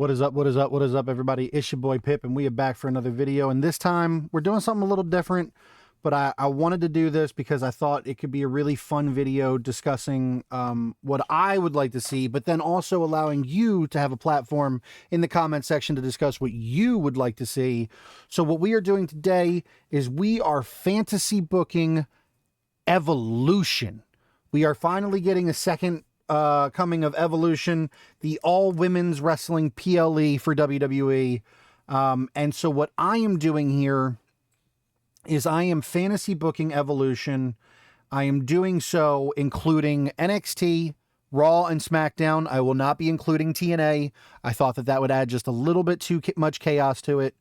What is up? What is up? What is up, everybody? It's your boy Pip, and we are back for another video. And this time, we're doing something a little different, but I wanted to do this because I thought it could be a really fun video discussing what I would like to see, but then also allowing you to have a platform in the comment section to discuss what you would like to see. So what we are doing today is we are fantasy booking Evolution. We are finally getting a second coming of Evolution, the all-women's wrestling PLE for WWE. And so what I am doing here is I am fantasy booking Evolution. I am doing so including NXT, Raw, and Smackdown. I will not be including TNA. I thought that that would add just a little bit too much chaos to it.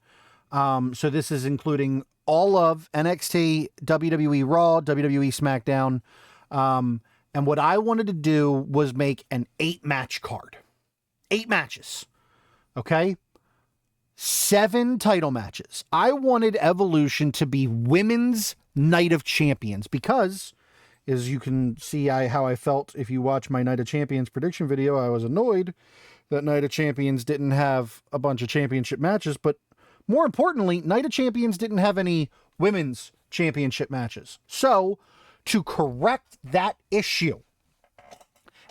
So this is including all of NXT, WWE Raw, WWE SmackDown. And what I wanted to do was make an 8-match card. 8 matches. Okay? 7 title matches. I wanted Evolution to be Women's Night of Champions because, as you can see how I felt if you watch my Night of Champions prediction video, I was annoyed that Night of Champions didn't have a bunch of championship matches, but more importantly, Night of Champions didn't have any women's championship matches. So, to correct that issue,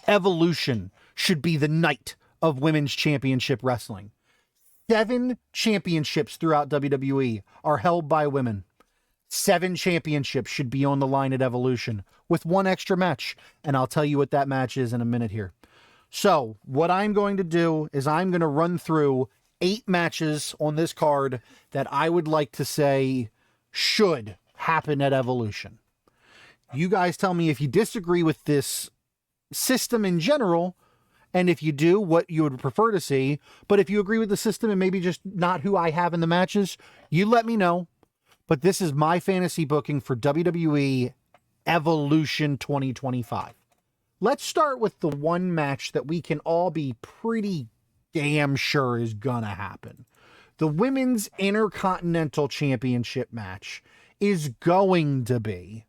Evolution should be the night of women's championship wrestling. 7 championships throughout WWE are held by women. 7 championships should be on the line at Evolution with 1 extra match. And I'll tell you what that match is in a minute here. So what I'm going to do is I'm going to run through 8 matches on this card that I would like to say should happen at Evolution. You guys tell me if you disagree with this system in general, and if you do, what you would prefer to see. But if you agree with the system and maybe just not who I have in the matches, you let me know. But this is my fantasy booking for WWE Evolution 2025. Let's start with the one match that we can all be pretty damn sure is gonna happen. The Women's Intercontinental Championship match is going to be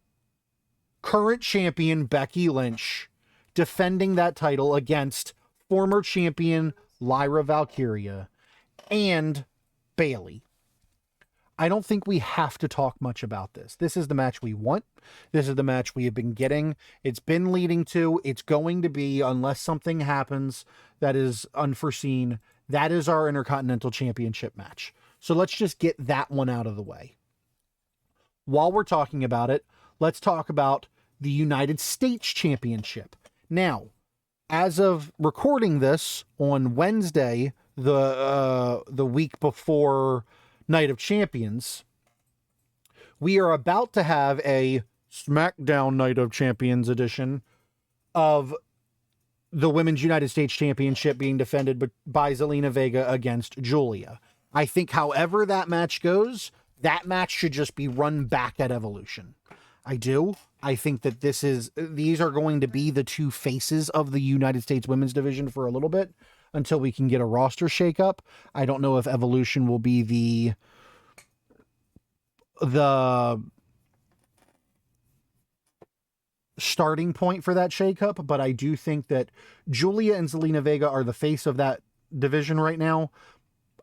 current champion Becky Lynch defending that title against former champion Lyra Valkyria and Bayley. I don't think we have to talk much about this. This is the match we want. This is the match we have been getting. It's been leading to. It's going to be, unless something happens that is unforeseen, that is our Intercontinental Championship match. So let's just get that one out of the way. While we're talking about it, let's talk about the United States Championship. Now, as of recording this on Wednesday, the week before Night of Champions, we are about to have a Smackdown Night of Champions edition of the Women's United States Championship being defended by Zelina Vega against Julia. I think however that match goes, that match should just be run back at Evolution. I do. I think that these are going to be the 2 faces of the United States women's division for a little bit until we can get a roster shakeup. I don't know if Evolution will be the starting point for that shakeup, but I do think that Julia and Zelina Vega are the face of that division right now.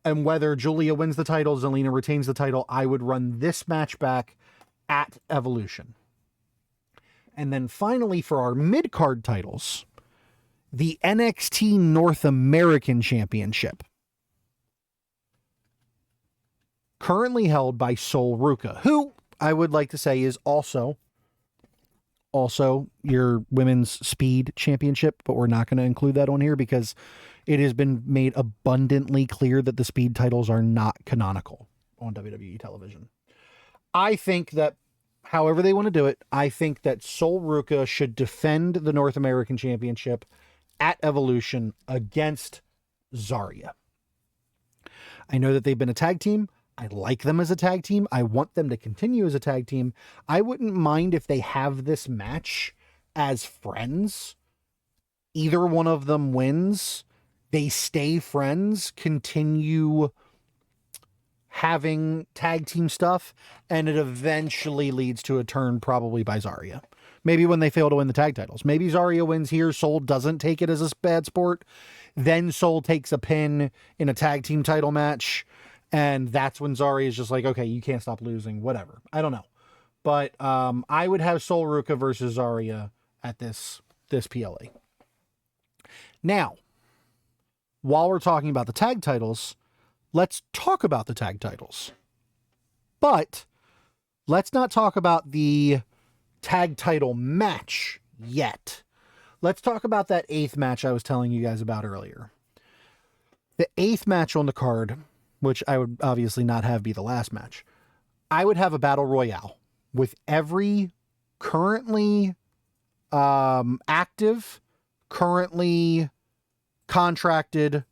And whether Julia wins the title, Zelina retains the title, I would run this match back at Evolution. And then finally, for our mid-card titles, the NXT North American Championship, currently held by Sol Ruca, who I would like to say is also your Women's Speed Championship, but we're not going to include that on here because it has been made abundantly clear that the Speed titles are not canonical on WWE television. I think that however they want to do it, I think that Sol Ruca should defend the North American Championship at Evolution against Zarya. I know that they've been a tag team. I like them as a tag team. I want them to continue as a tag team. I wouldn't mind if they have this match as friends. Either one of them wins. They stay friends, continue having tag team stuff, and it eventually leads to a turn probably by Zarya. Maybe when they fail to win the tag titles. Maybe Zarya wins here, Sol doesn't take it as a bad sport. Then Sol takes a pin in a tag team title match, and that's when Zarya is just like, okay, you can't stop losing, whatever. I don't know. But I would have Sol Ruka versus Zarya at this PLA. Now, while we're talking about the tag titles, let's talk about the tag titles. But let's not talk about the tag title match yet. Let's talk about that 8th match I was telling you guys about earlier. The 8th match on the card, which I would obviously not have be the last match, I would have a battle royale with every currently active, currently contracted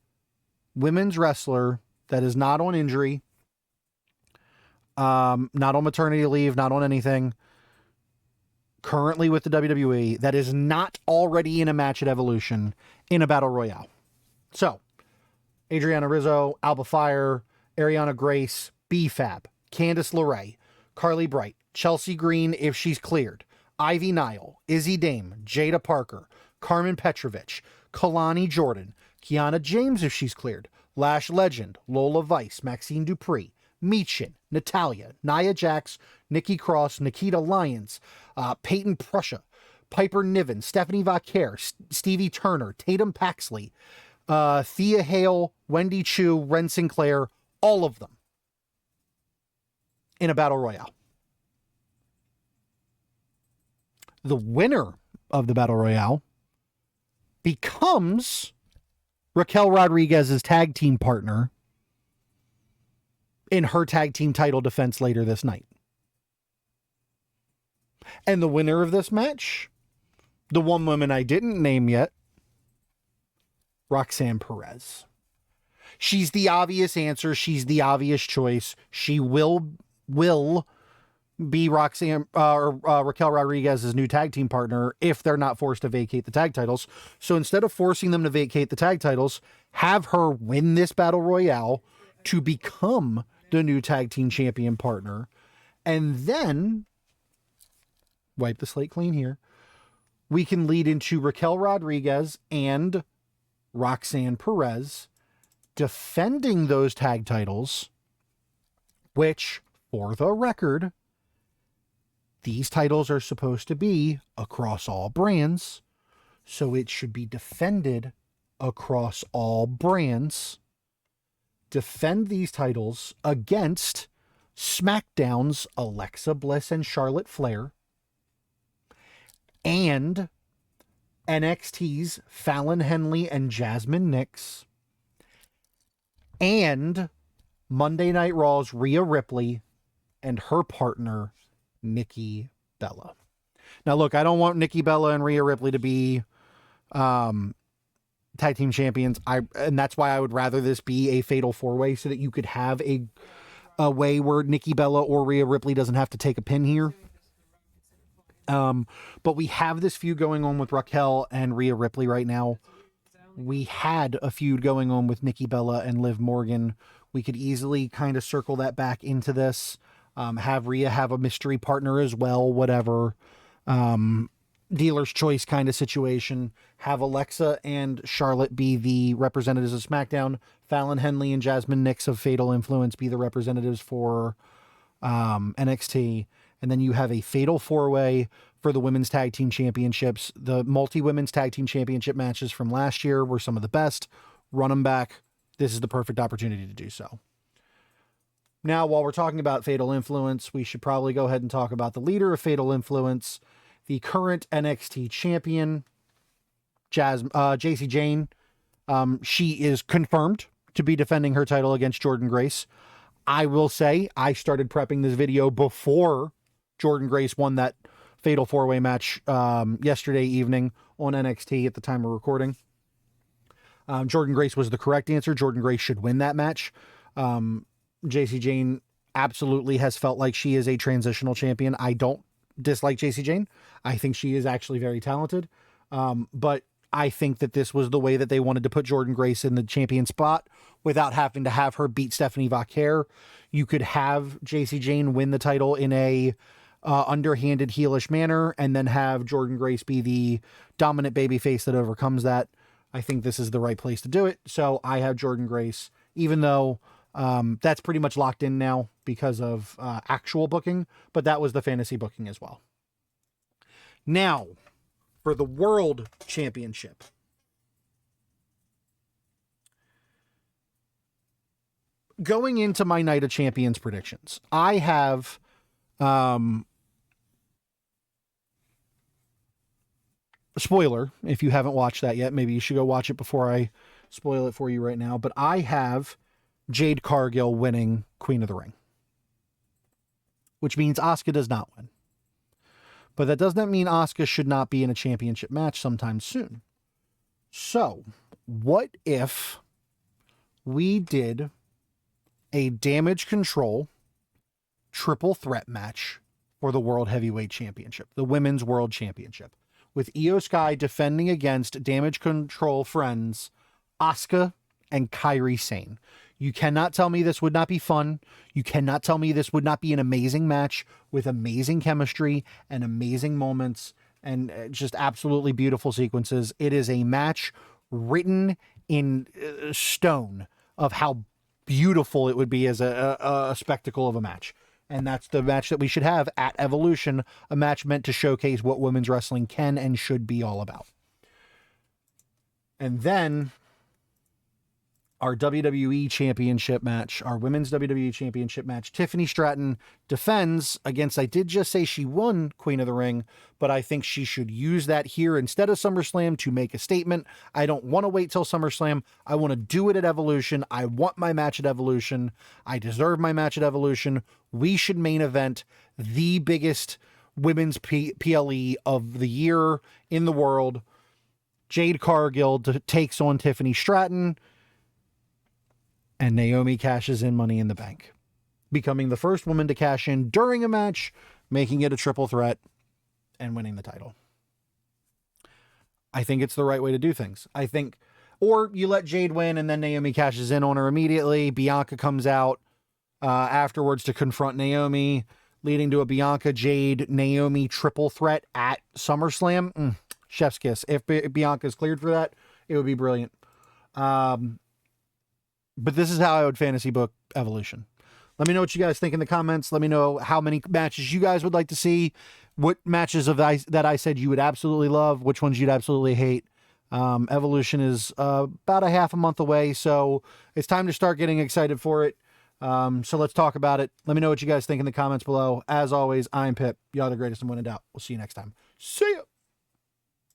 women's wrestler that is not on injury, not on maternity leave, not on anything, currently with the WWE, that is not already in a match at Evolution in a battle royale. So, Adriana Rizzo, Alba Fire, Ariana Grace, B-Fab, Candice LeRae, Carly Bright, Chelsea Green if she's cleared, Ivy Nile, Izzy Dame, Jada Parker, Carmen Petrovich, Kalani Jordan, Kiana James if she's cleared, Lash Legend, Lola Vice, Maxine Dupree, Meechin, Natalia, Nia Jax, Nikki Cross, Nikita Lyons, Peyton Prussia, Piper Niven, Stephanie Vaquer, Stevie Turner, Tatum Paxley, Thea Hale, Wendy Chu, Ren Sinclair, all of them in a battle royale. The winner of the battle royale becomes Raquel Rodriguez's tag team partner in her tag team title defense later this night. And the winner of this match, the one woman I didn't name yet, Roxanne Perez. She's the obvious answer. She's the obvious choice. She will be Raquel Rodriguez's new tag team partner if they're not forced to vacate the tag titles. So instead of forcing them to vacate the tag titles, have her win this battle royale to become the new tag team champion partner, and then wipe the slate clean here. We can lead into Raquel Rodriguez and Roxanne Perez defending those tag titles, which, for the record, these titles are supposed to be across all brands, so it should be defended across all brands. Defend these titles against SmackDown's Alexa Bliss and Charlotte Flair and NXT's Fallon Henley and Jasmine Nix and Monday Night Raw's Rhea Ripley and her partner Nikki Bella. Now look, I don't want Nikki Bella and Rhea Ripley to be tag team champions. And that's why I would rather this be a fatal 4-way so that you could have a way where Nikki Bella or Rhea Ripley doesn't have to take a pin here. But we have this feud going on with Raquel and Rhea Ripley right now. We had a feud going on with Nikki Bella and Liv Morgan. We could easily kind of circle that back into this. Have Rhea have a mystery partner as well, whatever. Dealer's choice kind of situation. Have Alexa and Charlotte be the representatives of SmackDown. Fallon Henley and Jasmine Nix of Fatal Influence be the representatives for NXT. And then you have a fatal 4-way for the women's tag team championships. The multi-women's tag team championship matches from last year were some of the best. Run them back. This is the perfect opportunity to do so. Now, while we're talking about Fatal Influence, we should probably go ahead and talk about the leader of Fatal Influence, the current NXT champion, Jacy Jayne. She is confirmed to be defending her title against Jordynne Grace. I will say I started prepping this video before Jordynne Grace won that fatal 4-way match yesterday evening on NXT at the time of recording. Jordynne Grace was the correct answer. Jordynne Grace should win that match. Jacy Jayne absolutely has felt like she is a transitional champion. I don't dislike Jacy Jayne. I think she is actually very talented. But I think that this was the way that they wanted to put Jordynne Grace in the champion spot without having to have her beat Stephanie Vaquer. You could have Jacy Jayne win the title in a underhanded heelish manner, and then have Jordynne Grace be the dominant babyface that overcomes that. I think this is the right place to do it. So I have Jordynne Grace, even though that's pretty much locked in now because of actual booking, but that was the fantasy booking as well. Now, for the World Championship. Going into my Night of Champions predictions, I have spoiler, if you haven't watched that yet, maybe you should go watch it before I spoil it for you right now, but I have Jade Cargill winning Queen of the Ring, which means Asuka does not win. But that does not mean Asuka should not be in a championship match sometime soon. So, what if we did a Damage Control triple threat match for the World Heavyweight Championship, the Women's World Championship, with Io Sky defending against Damage Control friends Asuka and Kairi Sane? You cannot tell me this would not be fun. You cannot tell me this would not be an amazing match with amazing chemistry and amazing moments and just absolutely beautiful sequences. It is a match written in stone of how beautiful it would be as a spectacle of a match. And that's the match that we should have at Evolution, a match meant to showcase what women's wrestling can and should be all about. And then our WWE Championship match, our Women's WWE Championship match, Tiffany Stratton defends against, I did just say she won Queen of the Ring, but I think she should use that here instead of SummerSlam to make a statement. I don't want to wait till SummerSlam. I want to do it at Evolution. I want my match at Evolution. I deserve my match at Evolution. We should main event the biggest women's PLE of the year in the world. Jade Cargill takes on Tiffany Stratton, and Naomi cashes in Money in the Bank, becoming the first woman to cash in during a match, making it a triple threat, and winning the title. I think it's the right way to do things. I think, or you let Jade win and then Naomi cashes in on her immediately. Bianca comes out afterwards to confront Naomi, leading to a Bianca, Jade, Naomi triple threat at SummerSlam. Chef's kiss. If Bianca's cleared for that, it would be brilliant. But this is how I would fantasy book Evolution. Let me know what you guys think in the comments. Let me know how many matches you guys would like to see. What matches that I said you would absolutely love. Which ones you'd absolutely hate. Evolution is about a half a month away, so it's time to start getting excited for it. So let's talk about it. Let me know what you guys think in the comments below. As always, I'm Pip. Y'all the greatest and when in doubt. We'll see you next time. See ya!